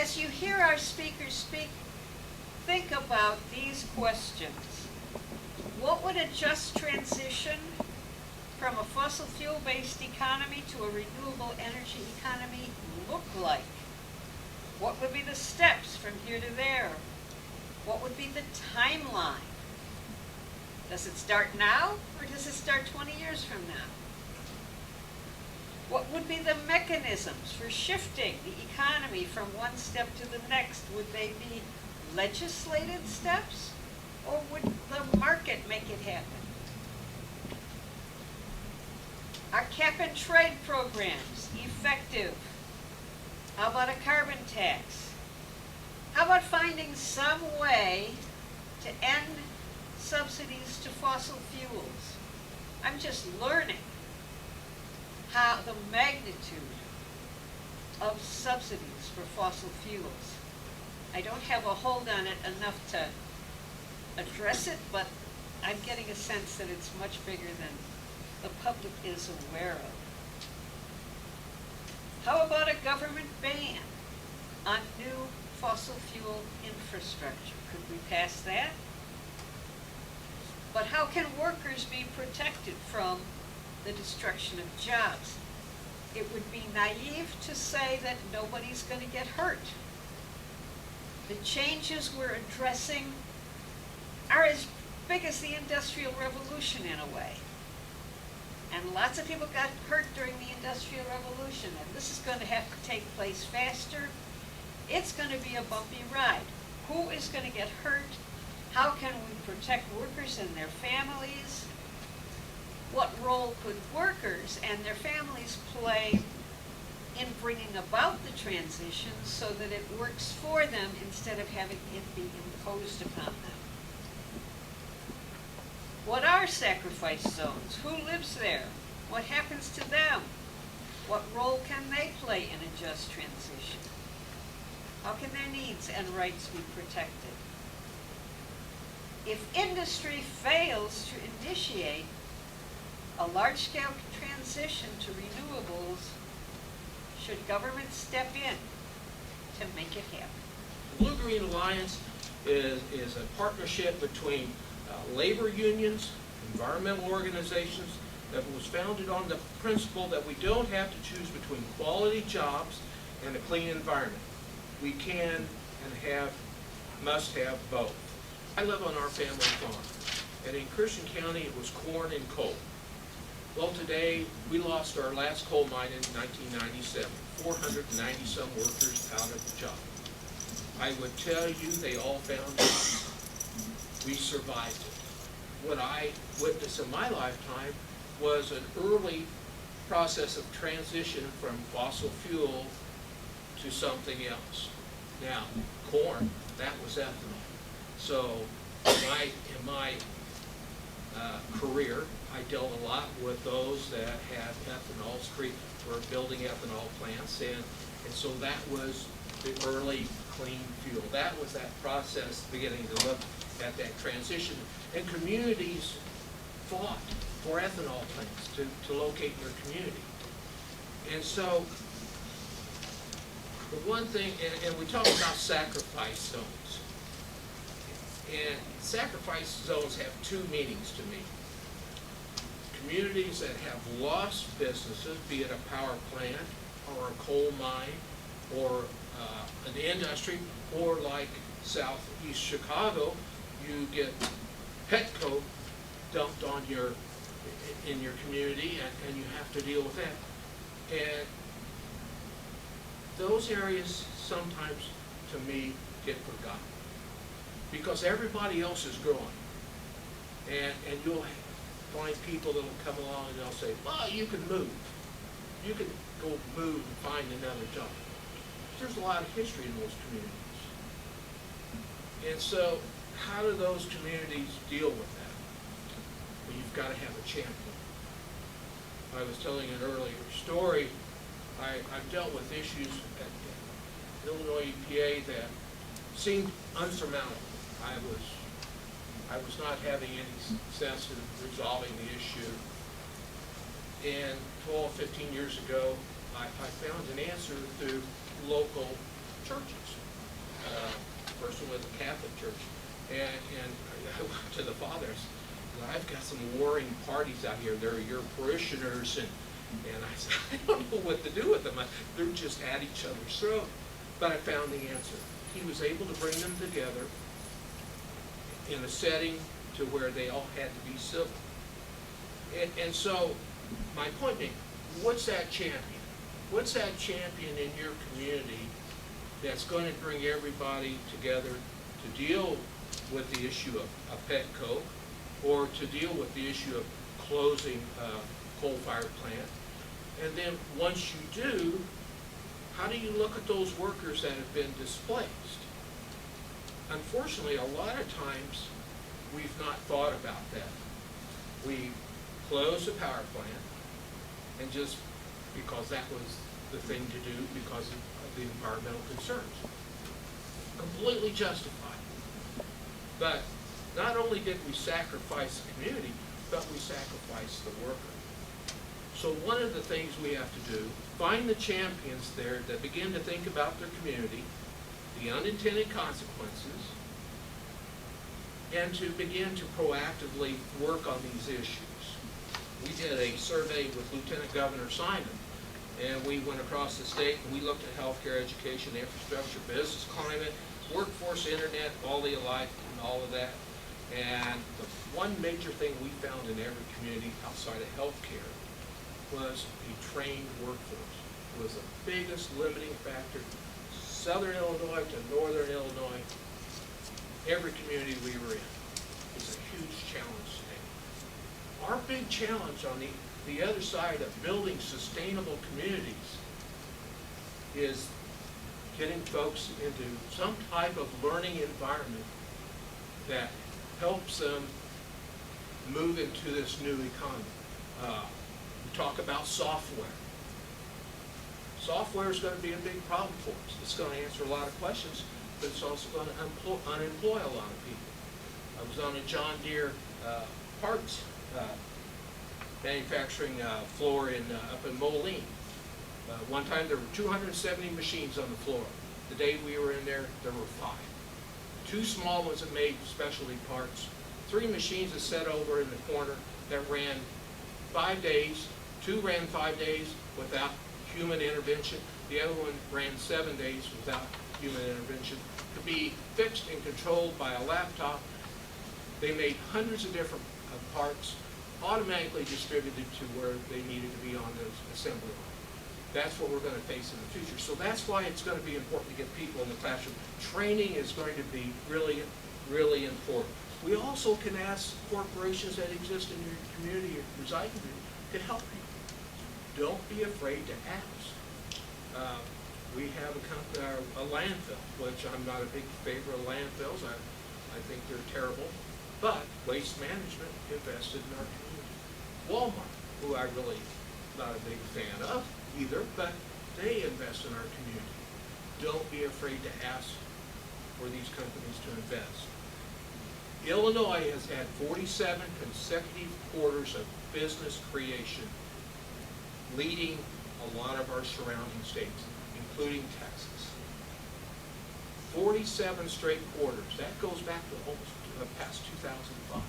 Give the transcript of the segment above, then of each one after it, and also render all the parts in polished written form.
as you hear our speakers speak, think about these questions. What would a just transition from a fossil fuel-based economy to a renewable energy economy look like? What would be the steps from here to there? What would be the timeline? Does it start now, or does it start 20 years from now? What would be the mechanisms for shifting the economy from one step to the next? Would they be legislated steps, or would the market make it happen? Are cap and trade programs effective? How about a carbon tax? How about finding some way to end subsidies to fossil fuels? I'm just learning how the magnitude of subsidies for fossil fuels. I don't have a hold on it enough to address it, but I'm getting a sense that it's much bigger than the public is aware of. How about a government ban on new fossil fuel infrastructure? Could we pass that? But how can workers be protected from the destruction of jobs? It would be naive to say that nobody's going to get hurt. The changes we're addressing are as big as the Industrial Revolution in a way. And lots of people got hurt during the Industrial Revolution, and this is going to have to take place faster. It's going to be a bumpy ride. Who is going to get hurt? How can we protect workers and their families? What role could workers and their families play in bringing about the transition so that it works for them instead of having it be imposed upon them? What are sacrifice zones? Who lives there? What happens to them? What role can they play in a just transition? How can their needs and rights be protected? If industry fails to initiate a large-scale transition to renewables, should government step in to make it happen? The Blue-Green Alliance is a partnership between labor unions, environmental organizations, that was founded on the principle that we don't have to choose between quality jobs and a clean environment. We can and must have both. I live on our family farm, and in Christian County it was corn and coal. Well, today we lost our last coal mine in 1997, 490 some workers out of the job. I would tell you they all found jobs. We survived it. What I witnessed in my lifetime was an early process of transition from fossil fuel to something else. Now, corn, that was ethanol. So in my career, I dealt a lot with those that had ethanol, were building ethanol plants, and so that was the early clean fuel. That was that process beginning to look at that transition. And communities fought for ethanol plants to locate in their community. And so the one thing, and we talk about sacrifice zones. And sacrifice zones have two meanings to me. Communities that have lost businesses, be it a power plant or a coal mine or an industry, or like southeast Chicago, you get Petco dumped on in your community, and you have to deal with that. And those areas sometimes, to me, get forgotten because everybody else is growing. And you'll find people that will come along and they'll say, well, you can move. You can go move and find another job. There's a lot of history in those communities. And so how do those communities deal with that? Well, you've got to have a champion. I was telling an earlier story. I've dealt with issues at Illinois EPA that seemed unsurmountable. I was not having any sense of resolving the issue. And 12, 15 years ago, I found an answer through local churches. First one was a Catholic church. And I went to the fathers. I've got some warring parties out here. They're your parishioners. And I said, I don't know what to do with them. They're just at each other's throat. But I found the answer. He was able to bring them together in a setting to where they all had to be civil. And so, my point being, what's that champion? What's that champion in your community that's going to bring everybody together to deal with the issue of pet coke, or to deal with the issue of closing a coal-fired plant? And then once you do, how do you look at those workers that have been displaced? Unfortunately, a lot of times, we've not thought about that. We close the power plant, and just because that was the thing to do because of the environmental concerns. Completely justified. But not only did we sacrifice the community, but we sacrificed the worker. So one of the things we have to do, find the champions there that begin to think about their community, the unintended consequences, and to begin to proactively work on these issues. We did a survey with Lieutenant Governor Simon, and we went across the state and we looked at healthcare, education, infrastructure, business climate, workforce, internet, all the alike, and all of that. And the one major thing we found in every community outside of healthcare was a trained workforce. It was the biggest limiting factor. Southern Illinois to northern Illinois, every community we were in is a huge challenge today. Our big challenge on the other side of building sustainable communities is getting folks into some type of learning environment that helps them move into this new economy. We talk about software. Software is going to be a big problem for us. It's going to answer a lot of questions, but it's also going to unemploy a lot of people. I was on a John Deere parts manufacturing floor up in Moline. One time there were 270 machines on the floor. The day we were in there, there were 5. 2 small ones that made specialty parts. 3 machines that set over in the corner that ran 5 days. 2 ran 5 days without human intervention. The other one ran 7 days without human intervention. Could be fixed and controlled by a laptop. They made hundreds of different parts, automatically distributed to where they needed to be on the assembly line. That's what we're going to face in the future. So that's why it's going to be important to get people in the classroom. Training is going to be really, really important. We also can ask corporations that exist in your community or reside in your community to help you. Don't be afraid to ask. We have a landfill, which I'm not a big favor of landfills. I think they're terrible. But Waste Management invested in our community. Walmart, who I really not a big fan of either, but they invest in our community. Don't be afraid to ask for these companies to invest. Illinois has had 47 consecutive quarters of business creation, leading a lot of our surrounding states, including Texas. 47 straight quarters. That goes back to almost past 2005.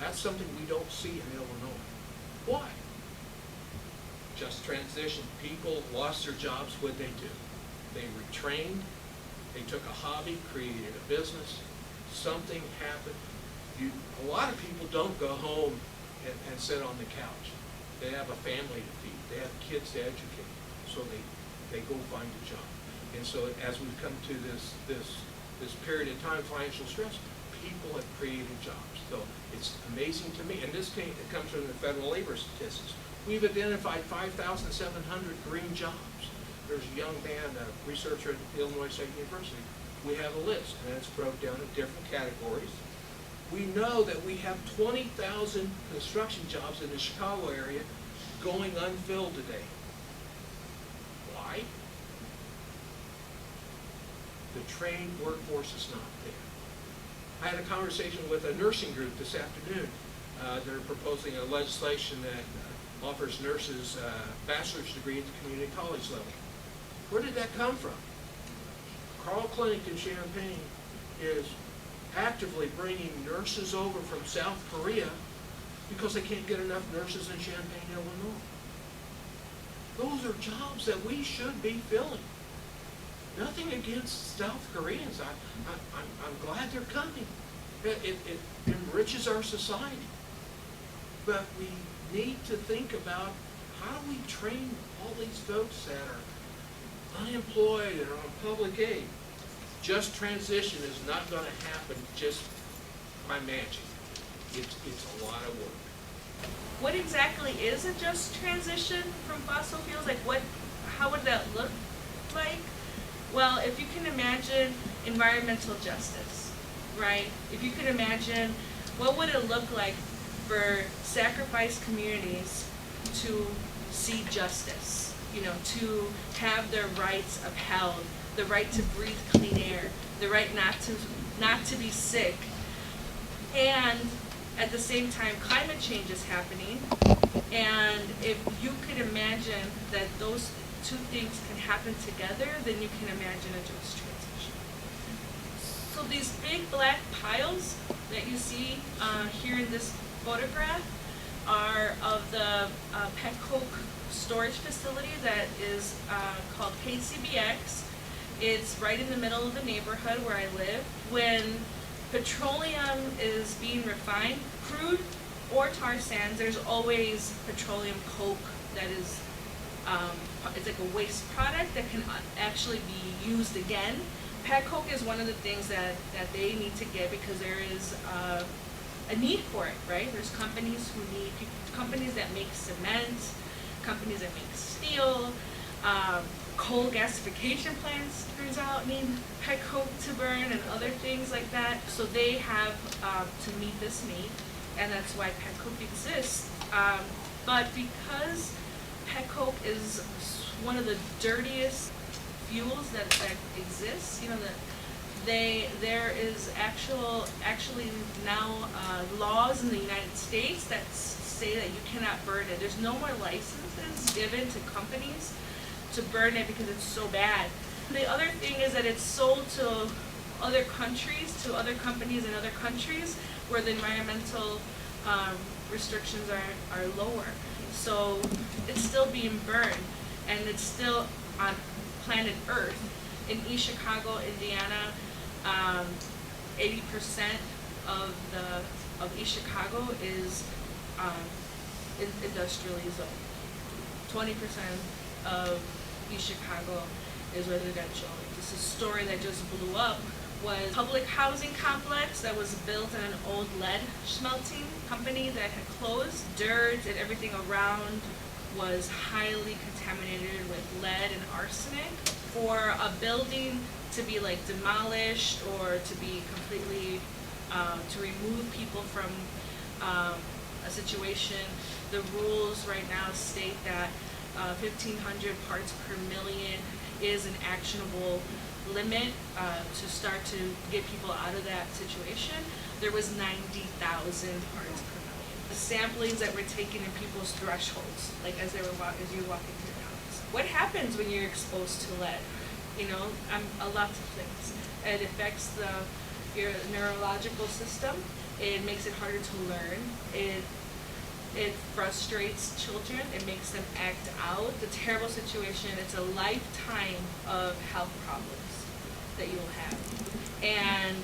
That's something we don't see in Illinois. Why? Just transition. People lost their jobs. What'd they do? They retrained. They took a hobby, created a business. Something happened. A lot of people don't go home and sit on the couch. They have a family to feed. They have kids to educate. So they go find a job. And so as we've come to this period of time, financial stress, people have created jobs. So it's amazing to me. And it comes from the federal labor statistics. We've identified 5,700 green jobs. There's a young man, a researcher at Illinois State University. We have a list, and it's broken down in different categories. We know that we have 20,000 construction jobs in the Chicago area going unfilled today. Why? The trained workforce is not there. I had a conversation with a nursing group this afternoon. They're proposing a legislation that offers nurses a bachelor's degree at the community college level. Where did that come from? Carl Clinic in Champaign is actively bringing nurses over from South Korea because they can't get enough nurses in Champaign, Illinois. Those are jobs that we should be filling. Nothing against South Koreans. I'm glad they're coming. It enriches our society. But we need to think about how do we train all these folks that are unemployed and are on public aid. Just transition is not going to happen just by magic. It's a lot of work. What exactly is a just transition from fossil fuels? Like how would that look like? Well, if you can imagine environmental justice, right? If you could imagine what would it look like for sacrificed communities to see justice, to have their rights upheld, the right to breathe clean air, the right not to be sick, and at the same time climate change is happening, and if you could imagine that those two things can happen together, then you can imagine a just transition. So these big black piles that you see here in this photograph are of the pet coke storage facility that is called KCBX. It's right in the middle of the neighborhood where I live. When petroleum is being refined, crude or tar sands, there's always petroleum coke that is, it's like a waste product that can actually be used again. Pet coke is one of the things that they need to get because there is a need for it, right? There's companies companies that make cement, companies that make steel, coal gasification plants, turns out, need pet coke to burn and other things like that. So they have to meet this need, and that's why pet coke exists. But because pet coke is one of the dirtiest fuels that exists, there is actually now laws in the United States that say that you cannot burn it. There's no more licenses given to companies to burn it because it's so bad. The other thing is that it's sold to other countries, to other companies in other countries where the environmental restrictions are lower. So it's still being burned, and it's still on planet Earth. In East Chicago, Indiana, 80% of East Chicago is industrially zoned. 20% of East Chicago is residential. This is a story that just blew up. Was a public housing complex that was built in an old lead smelting company that had closed. Dirt and everything around was highly contaminated with lead and arsenic. For a building to be like demolished or to be completely, to remove people from a situation, the rules right now state that 1,500 parts per million is an actionable limit to start to get people out of that situation. There was 90,000 parts per million. The samplings that were taken in people's thresholds, like as you're walking through the house. What happens when you're exposed to lead? A lot of things. It affects your neurological system. It makes it harder to learn. It frustrates children. It makes them act out. It's a terrible situation. It's a lifetime of health problems that you will have. And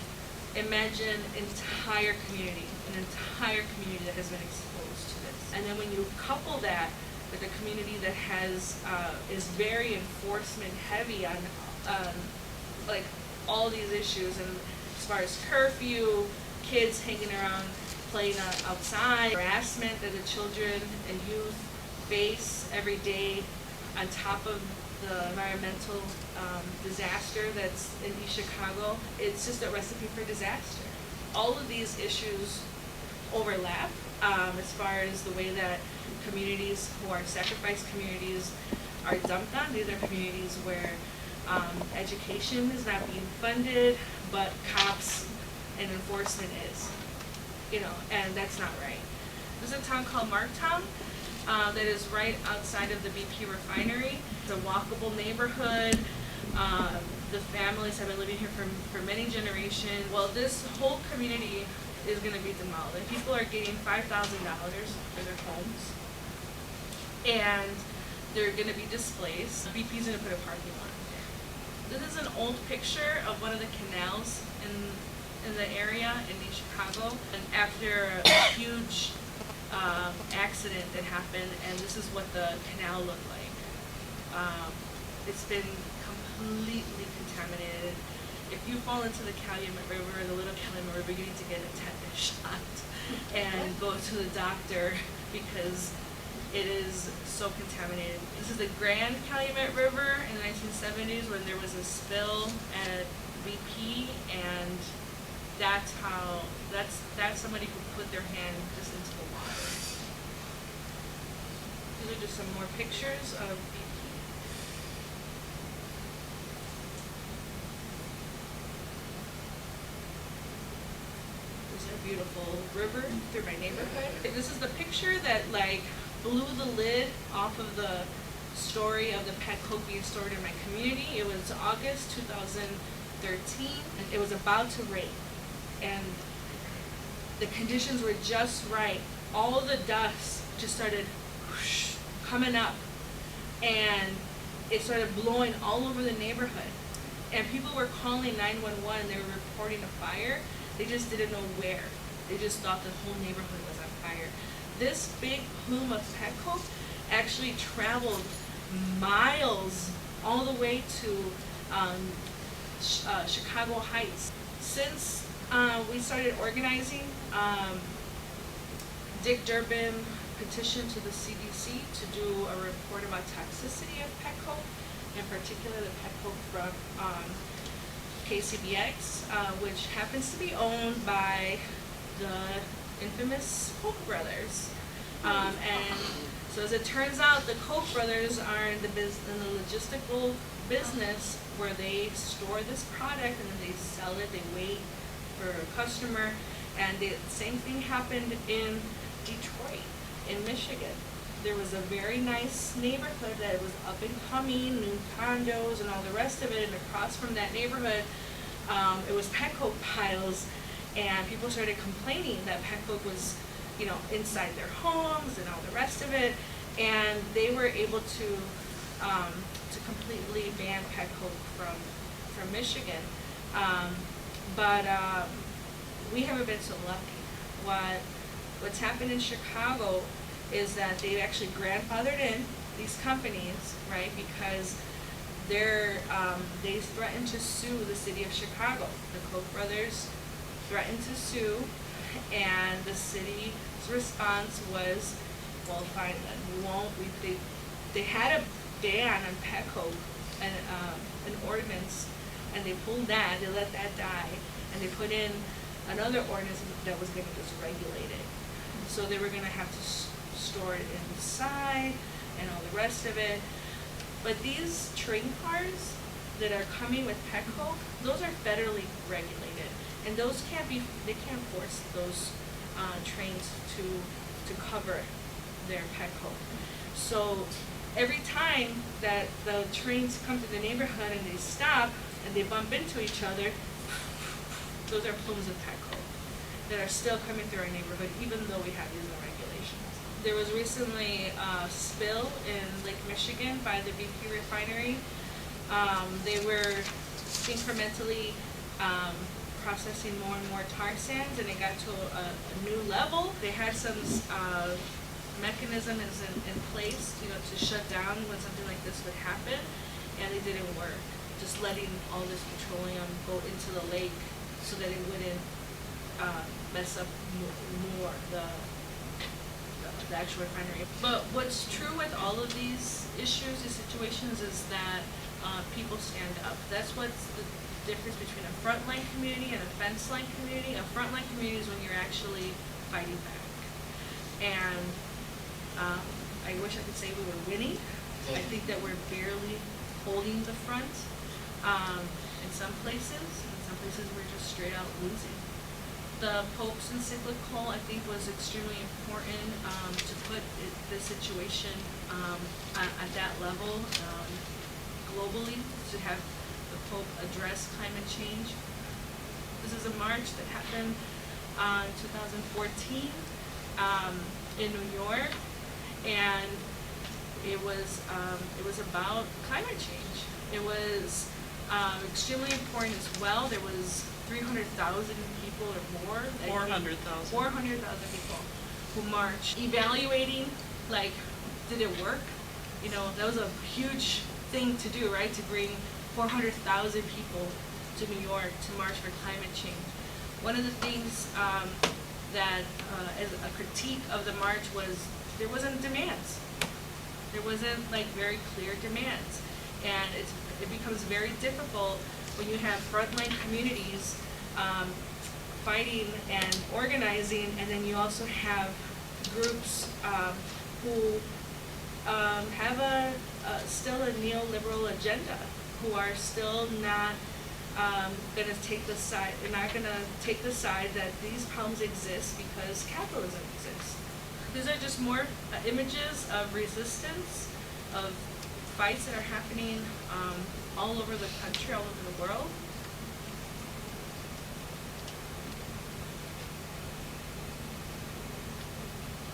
imagine an entire community that has been exposed to this. And then when you couple that with a community that is very enforcement heavy on like all these issues, and as far as curfew, kids hanging around playing outside, harassment that the children and youth face every day on top of the environmental disaster that's in East Chicago, it's just a recipe for disaster. All of these issues overlap as far as the way that communities who are sacrificed communities are dumped on. These are communities where education is not being funded, but cops and enforcement is. And that's not right. There's a town called Marktown, that is right outside of the BP refinery. It's a walkable neighborhood. The families have been living here for many generations. Well, this whole community is going to be demolished. People are getting $5,000 for their homes, and they're going to be displaced. BP's going to put a parking lot there. This is an old picture of one of the canals in the area in East Chicago, and after a huge accident that happened, and this is what the canal looked like. It's been completely contaminated. If you fall into the Calumet River, the little Calumet River, you need to get a tetanus shot and go to the doctor because it is so contaminated. This is the Grand Calumet River in the 1970s when there was a spill at BP, and that's somebody who put their hand just into the water. These are just some more pictures of BP. There's a beautiful river through my neighborhood. This is the picture that blew the lid off of the story of the pet coke being stored in my community. It was August 2013. It was about to rain, and the conditions were just right. All the dust just started coming up, and it started blowing all over the neighborhood. And people were calling 911. They were reporting a fire. They just didn't know where. They just thought the whole neighborhood was on fire. This big plume of pet coke actually traveled miles all the way to Chicago Heights. Since we started organizing, Dick Durbin petitioned to the CDC to do a report about toxicity of pet coke, in particular the pet coke from KCBX, which happens to be owned by the infamous Koch brothers. And so as it turns out, the Koch brothers are in the logistical business where they store this product and then they sell it, they wait for a customer. And the same thing happened in Detroit, in Michigan. There was a very nice neighborhood that was up and coming, new condos and all the rest of it, and across from that neighborhood, it was pet coke piles, and people started complaining that pet coke was, inside their homes and all the rest of it, and they were able to completely ban pet coke from Michigan. But we haven't been so lucky. What's happened in Chicago is that they actually grandfathered in these companies, right? Because they threatened to sue the city of Chicago. The Koch brothers threatened to sue, and the city's response was, well, fine, then we won't. They had a ban on pet coke and an ordinance, and they pulled that. They let that die, and they put in another ordinance that was going to just regulate it. So they were going to have to store it inside and all the rest of it. But these train cars that are coming with pet coke, those are federally regulated, and they can't force those trains to cover their pet coke. So every time that the trains come to the neighborhood and they stop and they bump into each other, those are plumes of pet coke that are still coming through our neighborhood, even though we have these regulations. There was recently a spill in Lake Michigan by the BP refinery. They were incrementally processing more and more tar sands, and it got to a new level. They had some mechanisms in place, to shut down when something like this would happen, and it didn't work. Just letting all this petroleum go into the lake so that it wouldn't mess up more the actual refinery. But what's true with all of these issues, these situations, is that people stand up. That's what's the difference between a frontline community and a fence-line community. A frontline community is when you're actually fighting back. And I wish I could say we were winning. I think that we're barely holding the front in some places. In some places we're just straight out losing. The Pope's encyclical, I think, was extremely important to put this situation at that level globally to have the Pope address climate change. This is a march that happened in 2014 in New York, and it was about climate change. It was extremely important as well. There was 300,000 people or more. 400,000. 400,000 people who marched, evaluating, like, did it work? You know, that was a huge thing to do, right? To bring 400,000 people to New York to march for climate change. One of the things that, as a critique of the march, was there wasn't demands. There wasn't like very clear demands, and it becomes very difficult when you have frontline communities fighting and organizing, and then you also have groups who have still a neoliberal agenda, who are still not going to take the side. They're not going to take the side that these problems exist because capitalism exists. These are just more images of resistance, of fights that are happening all over the country, all over the world.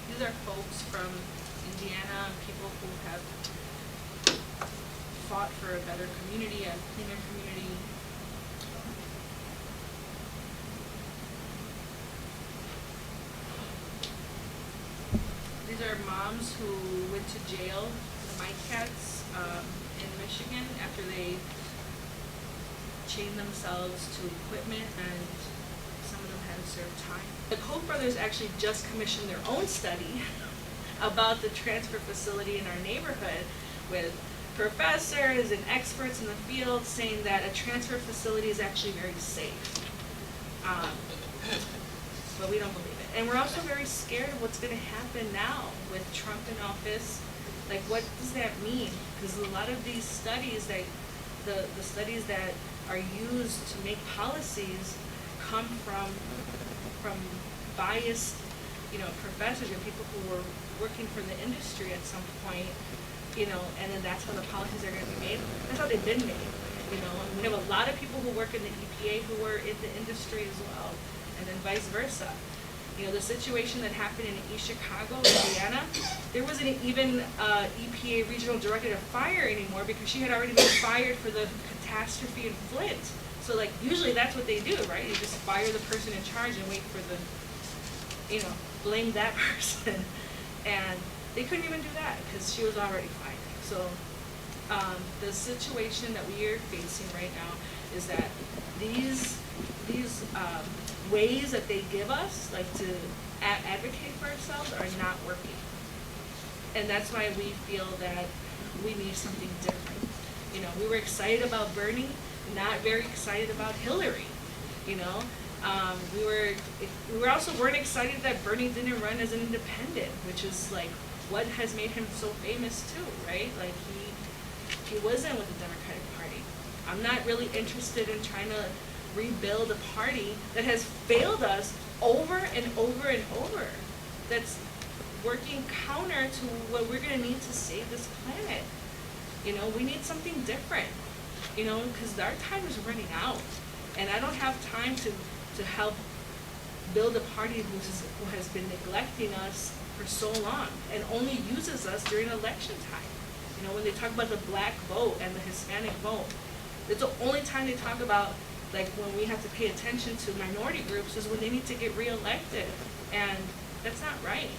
These are folks from Indiana, people who have fought for a better community, a cleaner community. These are moms who went to jail, the Mike Cats in Michigan, after they chained themselves to equipment, and some of them had to serve time. The Koch brothers actually just commissioned their own study about the transfer facility in our neighborhood, with professors and experts in the field saying that a transfer facility is actually very safe. But we don't believe it. And we're also very scared of what's going to happen now with Trump in office. Like, what does that mean? Because a lot of these studies, that the studies that are used to make policies come from biased, professors or people who were working for the industry at some point, and then that's how the policies are going to be made. That's how they've been made, And we have a lot of people who work in the EPA who were in the industry as well, and then vice versa. The situation that happened in East Chicago, Indiana, there wasn't even EPA regional director to fire anymore because she had already been fired for the catastrophe in Flint. So, like, usually that's what they do, right? You just fire the person in charge and wait for the, blame that person. And they couldn't even do that because she was already fired. So, the situation that we are facing right now is that these ways that they give us, like to advocate for ourselves, are not working. And that's why we feel that we need something different. We were excited about Bernie, not very excited about Hillary. We weren't excited that Bernie didn't run as an independent, which is like what has made him so famous too, right? Like he wasn't with the Democratic Party. I'm not really interested in trying to rebuild a party that has failed us over and over and over, that's working counter to what we're going to need to save this planet. We need something different, because our time is running out, and I don't have time to help build a party who has been neglecting us for so long and only uses us during election time. When they talk about the black vote and the Hispanic vote, it's the only time they talk about, like, when we have to pay attention to minority groups is when they need to get reelected, and that's not right.